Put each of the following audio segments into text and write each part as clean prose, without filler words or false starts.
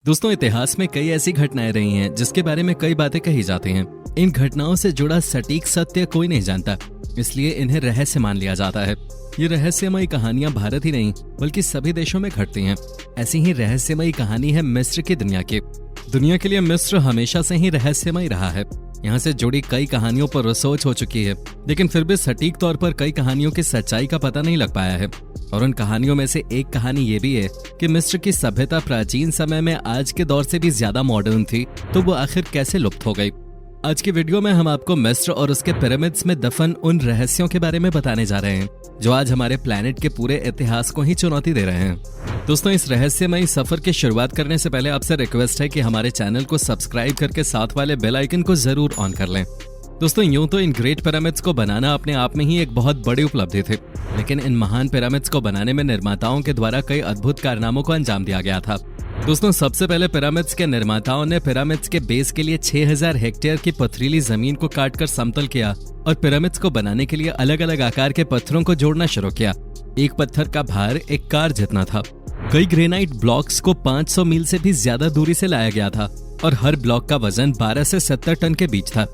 दोस्तों, इतिहास में कई ऐसी घटनाएं रही हैं जिसके बारे में कई बातें कही जाती हैं। इन घटनाओं से जुड़ा सटीक सत्य कोई नहीं जानता, इसलिए इन्हें रहस्य मान लिया जाता है। ये रहस्यमयी कहानियां भारत ही नहीं बल्कि सभी देशों में घटती हैं। ऐसी ही रहस्यमयी कहानी है मिस्र की दुनिया की। दुनिया के लिए मिस्र हमेशा से ही रहस्यमय रहा है। यहाँ से जुड़ी कई कहानियों पर रिसर्च हो चुकी है, लेकिन फिर भी सटीक तौर पर कई कहानियों की सच्चाई का पता नहीं लग पाया है। और उन कहानियों में से एक कहानी ये भी है कि मिस्र की सभ्यता प्राचीन समय में आज के दौर से भी ज्यादा मॉडर्न थी, तो वो आखिर कैसे लुप्त हो गई। आज की वीडियो में हम आपको मिस्र और उसके पिरामिड्स में दफन उन रहस्यों के बारे में बताने जा रहे हैं जो आज हमारे प्लेनेट के पूरे इतिहास को ही चुनौती दे रहे हैं। दोस्तों, इस रहस्यमयी सफर की शुरुआत करने से पहले आपसे रिक्वेस्ट है कि हमारे चैनल को सब्सक्राइब करके साथ वाले बेल आइकन को जरूर ऑन कर लें। दोस्तों, यूं तो इन ग्रेट पिरामिड्स को बनाना अपने आप में ही एक बहुत बड़ी उपलब्धि थी, लेकिन इन महान पिरामिड्स को बनाने में निर्माताओं के द्वारा कई अद्भुत कारनामों को अंजाम दिया गया था। दोस्तों, सबसे पहले पिरामिड्स के निर्माताओं ने पिरामिड्स के बेस के लिए 6000 हेक्टेयर की पथरीली जमीन को काटकर समतल किया और पिरामिड्स को बनाने के लिए अलग अलग आकार के पत्थरों को जोड़ना शुरू किया। एक पत्थर का भार एक कार जितना था। कई ग्रेनाइट ब्लॉक्स को 500 मील से भी ज्यादा दूरी से लाया गया था और हर ब्लॉक का वजन 12 से 70 टन के बीच था।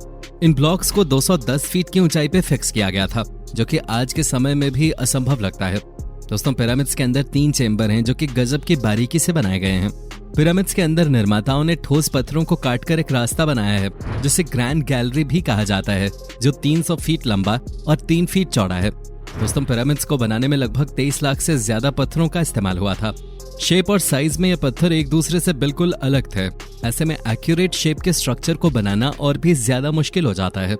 इन ब्लॉक्स को 210 फीट की ऊंचाई पे फिक्स किया गया था, जो कि आज के समय में भी असंभव लगता है। दोस्तों, पिरामिड्स के अंदर 3 चेंबर हैं जो कि गजब की बारीकी से बनाए गए हैं। पिरामिड्स के अंदर निर्माताओं ने ठोस पत्थरों को काटकर एक रास्ता बनाया है जिसे ग्रैंड गैलरी भी कहा जाता है, जो 300 फीट लंबा और 3 फीट चौड़ा है। दोस्तों, पिरामिड्स को बनाने में लगभग 23 लाख से ज्यादा पत्थरों का इस्तेमाल हुआ था। शेप और साइज में ये पत्थर एक दूसरे से बिल्कुल अलग थे। ऐसे में एक्यूरेट शेप के स्ट्रक्चर को बनाना और भी ज्यादा मुश्किल हो जाता है।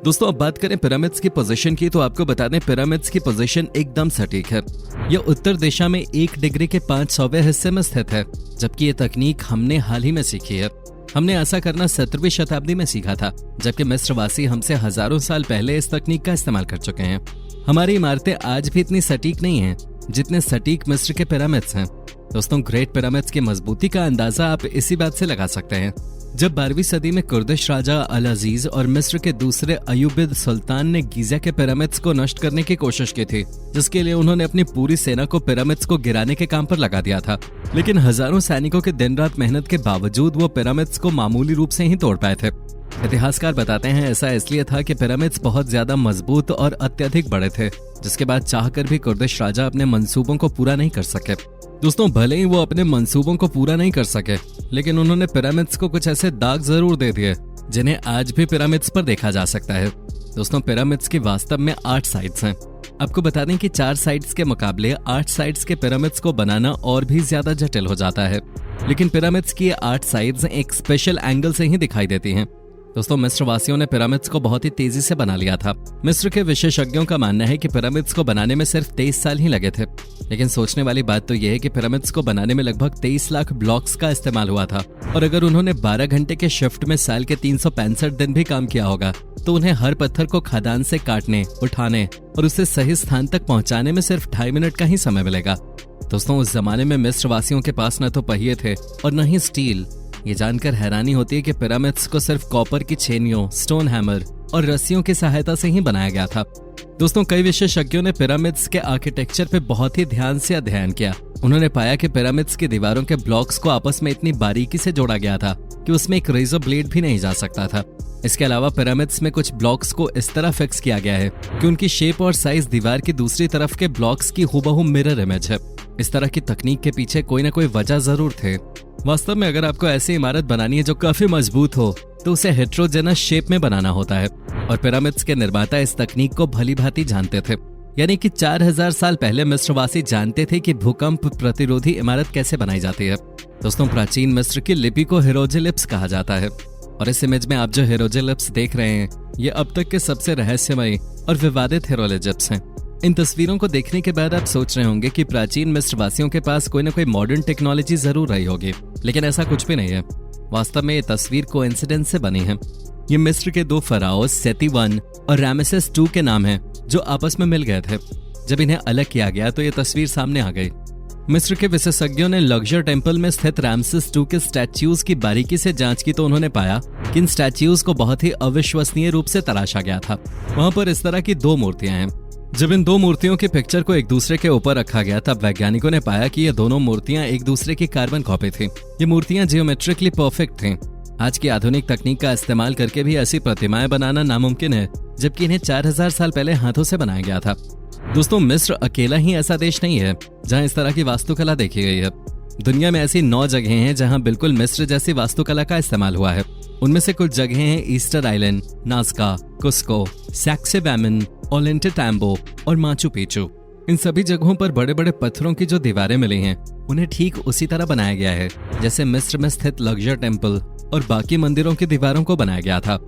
दोस्तों, अब बात करें पिरामिड्स की पोजीशन की, तो आपको बता दें पिरामिड्स की पोजीशन एकदम सटीक है। यह उत्तर दिशा में 1 डिग्री के 500वें हिस्से में स्थित है, जबकि ये तकनीक हमने हाल ही में सीखी है। हमने ऐसा करना 17वीं शताब्दी में सीखा था, जबकि मिस्रवासी हमसे हजारों साल पहले इस तकनीक का इस्तेमाल कर चुके हैं। हमारी इमारतें आज भी इतनी सटीक नहीं हैं जितने सटीक मिस्र के पिरामिड्स हैं। दोस्तों, ग्रेट पिरामिड्स की मजबूती का अंदाजा आप इसी बात से लगा सकते हैं। जब 12वीं सदी में कुर्दिश राजा अल अजीज और मिस्र के दूसरे अयूबिद सुल्तान ने गीजा के पिरामिड्स को नष्ट करने की कोशिश की थी, जिसके लिए उन्होंने अपनी पूरी सेना को पिरामिड्स को गिराने के काम पर लगा दिया था। लेकिन हजारों सैनिकों के दिन रात मेहनत के बावजूद वो पिरामिड्स को मामूली रूप से ही तोड़ पाए थे। इतिहासकार बताते हैं ऐसा इसलिए था कि पिरामिड्स बहुत ज्यादा मजबूत और अत्यधिक बड़े थे, जिसके बाद चाहकर भी कुर्दिश राजा अपने मंसूबों को पूरा नहीं कर सके। दोस्तों, भले ही वो अपने मंसूबों को पूरा नहीं कर सके, लेकिन उन्होंने पिरामिड्स को कुछ ऐसे दाग जरूर दे दिए जिन्हें आज भी पिरामिड्स पर देखा जा सकता है। दोस्तों, पिरामिड्स की वास्तव में 8 साइड्स हैं। आपको बता दें कि 4 साइड्स के मुकाबले 8 साइड्स के पिरामिड्स को बनाना और भी ज्यादा जटिल हो जाता है, लेकिन पिरामिड्स की 8 साइड्स एक स्पेशल एंगल से ही दिखाई देती हैं। दोस्तों, मिस्र वासियों ने पिरामिड्स को बहुत ही तेजी से बना लिया था। मिस्र के विशेषज्ञों का मानना है कि पिरामिड्स को बनाने में सिर्फ 23 साल ही लगे थे। लेकिन सोचने वाली बात तो यह है कि पिरामिड्स को बनाने में लगभग 23 लाख ब्लॉक्स का इस्तेमाल हुआ था, और अगर उन्होंने 12 घंटे के शिफ्ट में साल के 365 दिन भी काम किया होगा, तो उन्हें हर पत्थर को खदान से काटने, उठाने और उसे सही स्थान तक पहुंचाने में सिर्फ 2.5 मिनट का ही समय मिलेगा। दोस्तों, उस जमाने में मिस्र वासियों के पास न तो पहिए थे और न ही स्टील। ये जानकर हैरानी होती है कि पिरामिड्स को सिर्फ कॉपर की छेनियों, स्टोन हैमर और रस्सियों की सहायता से ही बनाया गया था। दोस्तों, कई विशेषज्ञों ने पिरामिड्स के आर्किटेक्चर पे बहुत ही ध्यान से अध्ययन किया। उन्होंने पाया कि पिरामिड्स की दीवारों के ब्लॉक्स को आपस में इतनी बारीकी से जोड़ा गया था कि उसमें एक रेजर ब्लेड भी नहीं जा सकता था। इसके अलावा पिरामिड्स में कुछ ब्लॉक्स को इस तरह फिक्स किया गया है कि उनकी शेप और साइज दीवार की दूसरी तरफ के ब्लॉक्स की हूबहू मिरर इमेज है। इस तरह की तकनीक के पीछे कोई ना कोई वजह जरूर थे। वास्तव में अगर आपको ऐसी इमारत बनानी है जो काफी मजबूत हो, तो उसे हेट्रोजेनस शेप में बनाना होता है, और पिरामिड्स के निर्माता इस तकनीक को भली भांति जानते थे। यानी कि 4000 साल पहले मिस्रवासी जानते थे कि भूकंप प्रतिरोधी इमारत कैसे बनाई जाती है। दोस्तों, प्राचीन मिस्र की लिपि को हिरोग्लिफ्स कहा जाता है, और इस इमेज में आप जो हिरोग्लिफ्स देख रहे हैं, ये अब तक के सबसे रहस्यमयी और विवादित हिरोग्लिफ्स हैं। इन तस्वीरों को देखने के बाद आप सोच रहे होंगे कि प्राचीन मिस्रवासियों के पास कोई ना कोई मॉडर्न टेक्नोलॉजी जरूर रही होगी, लेकिन ऐसा कुछ भी नहीं है। वास्तव में ये तस्वीर कोइंसिडेंस से बनी है। ये मिस्र के 2 फराओ सेती I और रामेसेस II के नाम हैं, जो आपस में मिल गए थे। जब इन्हें अलग किया गया तो ये तस्वीर सामने आ गई। मिस्र के विशेषज्ञों ने लक्जर टेम्पल में स्थित रामसेस II के स्टैच्यूज की बारीकी से जांच की, तो उन्होंने पाया कि इन स्टैच्यूज को बहुत ही अविश्वसनीय रूप से तराशा गया था। वहां पर इस तरह की 2 मूर्तियां हैं। जब इन दो मूर्तियों की पिक्चर को एक दूसरे के ऊपर रखा गया तब वैज्ञानिकों ने पाया कि ये दोनों मूर्तियां एक दूसरे की कार्बन कॉपी थी। ये मूर्तियां जियोमेट्रिकली परफेक्ट थीं। आज की आधुनिक तकनीक का इस्तेमाल करके भी ऐसी प्रतिमाएं बनाना नामुमकिन है, जबकि इन्हें 4000 साल पहले हाथों से बनाया गया था। दोस्तों, मिस्र अकेला ही ऐसा देश नहीं है जहां इस तरह की वास्तुकला देखी गई है। दुनिया में ऐसी 9 जगहें हैं जहां बिल्कुल मिस्र जैसी वास्तुकला का इस्तेमाल हुआ है। उनमें से कुछ जगहें हैं ईस्टर आइलैंड, नाज़का, कुस्को, सैक्सेबैमन, ओल्लेंटेटाम्बो और माचू पिच्चू। इन सभी जगहों पर बड़े बड़े पत्थरों की जो दीवारें मिली हैं उन्हें ठीक उसी तरह बनाया गया है जैसे मिस्र में स्थित लक्जर टेम्पल और बाकी मंदिरों की दीवारों को बनाया गया था।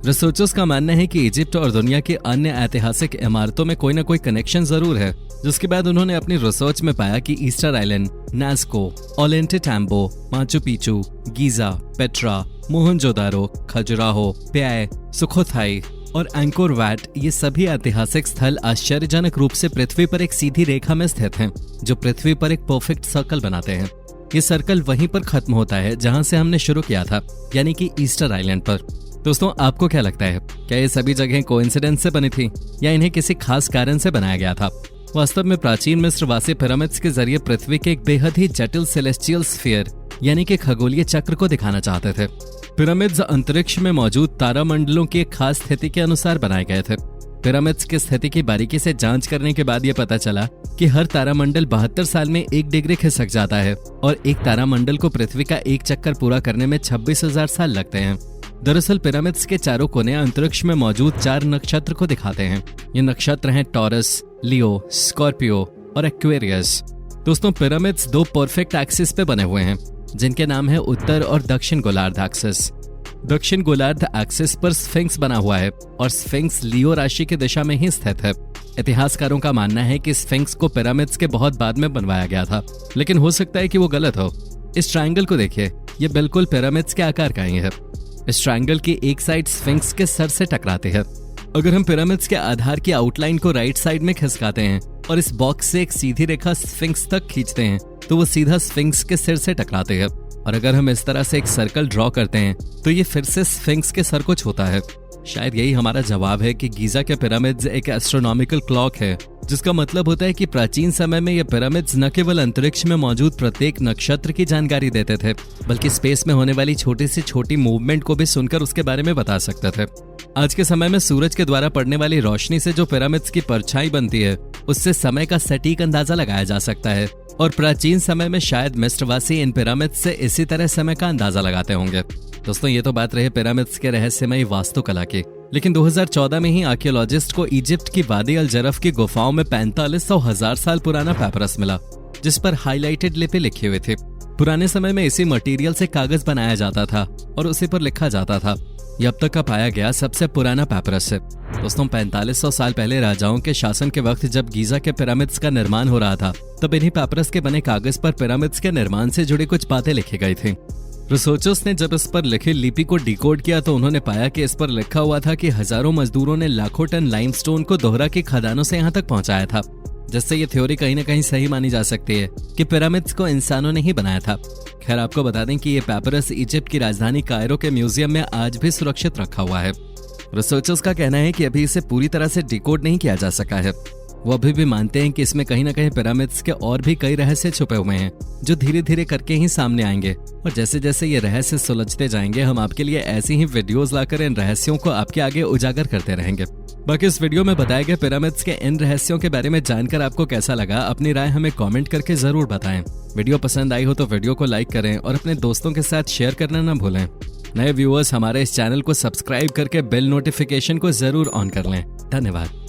रिसर्चर्स का मानना है कि इजिप्ट और दुनिया की अन्य ऐतिहासिक इमारतों में कोई न कोई कनेक्शन जरूर है, जिसके बाद उन्होंने अपनी रिसर्च में पाया कि Easter Island, Nazca, Ollantaytambo, Machu Picchu, Giza, Petra, Mohenjodaro, Khajuraho, Pyay, Sukhothai और एंकोर वैट ये सभी ऐतिहासिक स्थल आश्चर्यजनक रूप से पृथ्वी पर एक सीधी रेखा में स्थित हैं, जो पृथ्वी पर एक परफेक्ट सर्कल बनाते हैं। ये सर्कल वहीं पर खत्म होता है जहां से हमने शुरू किया था, यानी कि ईस्टर आइलैंड पर। दोस्तों, आपको क्या लगता है, क्या ये सभी जगहें कोइंसिडेंस से बनी थी या इन्हें किसी खास कारण से बनाया गया था? वास्तव में प्राचीन मिस्रवासी पिरामिड्स के जरिए पृथ्वी के एक बेहद ही जटिल सेलेस्टियल स्फीयर यानी कि खगोलीय चक्र को दिखाना चाहते थे। पिरामिड्स अंतरिक्ष में मौजूद तारामंडलों की एक खास स्थिति के अनुसार बनाए गए थे। पिरामिड्स की स्थिति की बारीकी से जांच करने के बाद यह पता चला कि हर तारामंडल 72 साल में 1 डिग्री खिसक जाता है और एक तारामंडल को पृथ्वी का एक चक्कर पूरा करने में 26,000 साल लगते हैं। दरअसल पिरामिड्स के चारों कोने अंतरिक्ष में मौजूद 4 नक्षत्र को दिखाते हैं। ये नक्षत्र हैं टॉरस, लियो, स्कॉर्पियो और एक्वेरियस। दोस्तों, पिरामिड्स 2 परफेक्ट एक्सिस पे बने हुए हैं जिनके नाम है उत्तर और दक्षिण गोलार्ध एक्सिस। दक्षिण गोलार्ध एक्सिस पर स्फिंक्स बना हुआ है और स्फिंक्स लियो राशि की दिशा में ही स्थित है। इतिहासकारों का मानना है कि स्फिंक्स को पिरामिड्स के बहुत बाद में बनवाया गया था, लेकिन हो सकता है कि वो गलत हो। इस ट्रायंगल को देखिए, ये बिल्कुल पिरामिड्स के आकार का ही है। इस ट्रायंगल की एक साइड स्फिंक्स के सर से टकराती है। अगर हम पिरामिड्स के आधार की आउटलाइन को राइट साइड में खिसकाते हैं और इस बॉक्स से एक सीधी रेखा स्फिंक्स तक खींचते हैं तो वो सीधा स्फिंक्स के सिर से टकराते हैं। और अगर हम इस तरह से एक सर्कल ड्रॉ करते हैं तो ये फिर से स्फिंक्स के सर को छूता है। शायद यही हमारा जवाब है कि गीजा के पिरामिड्स एक एस्ट्रोनॉमिकल क्लॉक है, जिसका मतलब होता है कि प्राचीन समय में ये पिरामिड्स न केवल अंतरिक्ष में मौजूद प्रत्येक नक्षत्र की जानकारी देते थे, बल्कि स्पेस में होने वाली छोटी से छोटी मूवमेंट को भी सुनकर उसके बारे में बता सकते थे। आज के समय में सूरज के द्वारा पड़ने वाली रोशनी से जो पिरामिड्स की परछाई बनती है, उससे समय का सटीक अंदाजा लगाया जा सकता है और प्राचीन समय में शायद मिस्रवासी इन पिरामिड्स से इसी तरह समय का अंदाजा लगाते होंगे। दोस्तों, ये तो बात रही पिरामिड्स के रहस्यमयी वास्तुकला की, लेकिन 2014 में ही आर्कियोलॉजिस्ट को इजिप्ट की वादी अल जरफ की गुफाओं में 4500 साल पुराना पेपरस मिला, जिस पर हाईलाइटेड लिपि लिखी हुई थी। पुराने समय में इसी मटेरियल से कागज बनाया जाता था और उसी पर लिखा जाता था। यह अब तक का पाया गया सबसे पुराना पेपरस है। दोस्तों, 4500 साल पहले राजाओं के शासन के वक्त जब गीजा के पिरामिड्स का निर्माण हो रहा था, तब इन्हीं पेपरस के बने कागज पर पिरामिड्स के निर्माण से जुड़ी कुछ बातें लिखी गई थी। रिसर्चर्स ने जब इस पर लिखी लिपि को डिकोड किया तो उन्होंने पाया कि इस पर लिखा हुआ था कि हजारों मजदूरों ने लाखों टन लाइमस्टोन को दोहरा की खदानों से यहाँ तक पहुंचाया था, जिससे ये थ्योरी कहीं न कहीं सही मानी जा सकती है कि पिरामिड्स को इंसानों ने ही बनाया था। खैर, आपको बता दें कि ये पेपरस इजिप्ट की राजधानी कायरो के म्यूजियम में आज भी सुरक्षित रखा हुआ है। रिसर्चर्स का कहना है कि अभी इसे पूरी तरह से डिकोड नहीं किया जा सका है। वो अभी भी मानते हैं कि इसमें कहीं न कहीं पिरामिड्स के और भी कई रहस्य छुपे हुए हैं, जो धीरे धीरे करके ही सामने आएंगे। और जैसे जैसे ये रहस्य सुलझते जाएंगे, हम आपके लिए ऐसी ही वीडियोस लाकर इन रहस्यों को आपके आगे उजागर करते रहेंगे। बाकी इस वीडियो में बताए गए पिरामिड्स के इन रहस्यों के बारे में जानकर आपको कैसा लगा, अपनी राय हमें कमेंट करके जरूर बताएं। वीडियो पसंद आई हो तो वीडियो को लाइक करें और अपने दोस्तों के साथ शेयर करना न भूलें। नए व्यूअर्स हमारे इस चैनल को सब्सक्राइब करके बेल नोटिफिकेशन को जरूर ऑन कर लें। धन्यवाद।